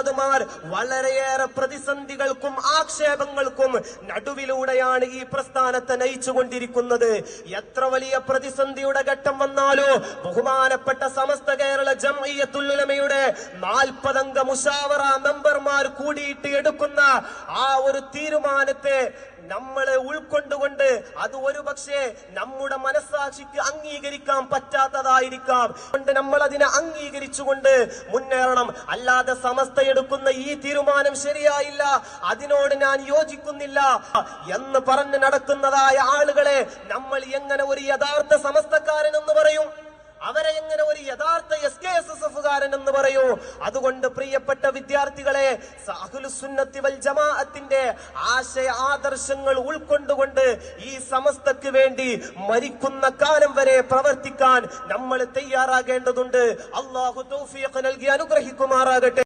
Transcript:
ഉസ്താദുമാർ വളരെയേറെ പ്രതിസന്ധികൾക്കും ആക്ഷേപങ്ങൾക്കും നടുവിലൂടെയാണ് ഈ പ്രസ്ഥാനത്തെ നയിച്ചുകൊണ്ടിരിക്കുന്നത്. എത്ര വലിയ പ്രതിസന്ധിയുടെ ഘട്ടം വന്നാലോ ബഹുമാനപ്പെട്ട സമസ്ത കേരള ജംഇയ്യത്തുൽ ഉലമയുടെ 40 അംഗ മുശാവറ മെമ്പർമാർ കൂടിയിട്ട് എടുക്കുന്ന ആ ഒരു തീരുമാനത്തെ നമ്മളെ ഉൾക്കൊണ്ടുകൊണ്ട് അത് ഒരുപക്ഷെ നമ്മുടെ മനസ്സാക്ഷിക്ക് അംഗീകരിക്കാൻ പറ്റാത്തതായിരിക്കാം. കൊണ്ട് നമ്മൾ അതിനെ അംഗീകരിച്ചുകൊണ്ട് മുന്നേറണം. അല്ലാതെ സമസ്ത എടുക്കുന്ന ഈ തീരുമാനം ശരിയായില്ല, അതിനോട് ഞാൻ യോജിക്കുന്നില്ല എന്ന് പറഞ്ഞ് നടക്കുന്നതായ ആളുകളെ നമ്മൾ എങ്ങനെ ഒരു യഥാർത്ഥ സമസ്തക്കാരൻ എന്ന് പറയും? അവരെ എങ്ങനെ ഒരു യഥാർത്ഥ SKSSFകാരൻ എന്ന് പറയൂ? അതുകൊണ്ട് പ്രിയപ്പെട്ട വിദ്യാർത്ഥികളെ, അഹ്ലുസുന്നത്തി വൽ ജമാഅത്തിന്റെ ആശയ ആദർശങ്ങൾ ഉൾക്കൊണ്ടുകൊണ്ട് ഈ സമസ്തക്ക് വേണ്ടി മരിക്കുന്ന കാലം വരെ പ്രവർത്തിക്കാൻ നമ്മൾ തയ്യാറാകേണ്ടതുണ്ട്. അല്ലാഹു തൗഫീഖ് നൽകി അനുഗ്രഹിക്കുമാറാകട്ടെ.